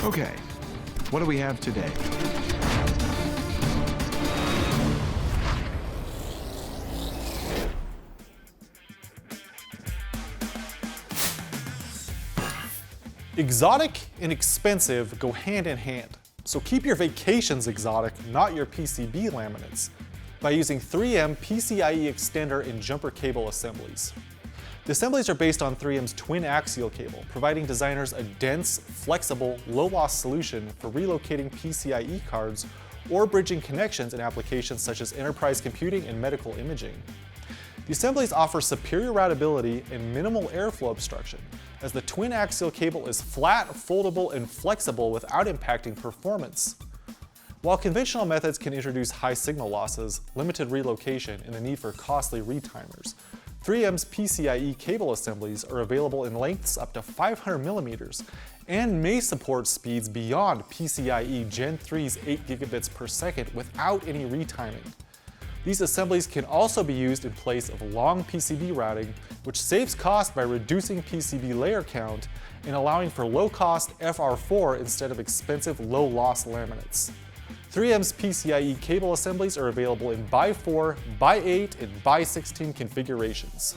Okay, what do we have today? Exotic and expensive go hand in hand, so keep your vacations exotic, not your PCB laminates, by using 3M PCIe extender and jumper cable assemblies. The assemblies are based on 3M's Twin Axial cable, providing designers a dense, flexible, low-loss solution for relocating PCIe cards or bridging connections in applications such as enterprise computing and medical imaging. The assemblies offer superior routability and minimal airflow obstruction, as the twin axial cable is flat, foldable, and flexible without impacting performance. While conventional methods can introduce high signal losses, limited relocation, and the need for costly retimers, 3M's PCIe cable assemblies are available in lengths up to 500 millimeters and may support speeds beyond PCIe Gen 3's 8 gigabits per second without any retiming. These assemblies can also be used in place of long PCB routing, which saves cost by reducing PCB layer count and allowing for low-cost FR4 instead of expensive low-loss laminates. 3M's PCIe cable assemblies are available in by 4, by 8, and by 16 configurations.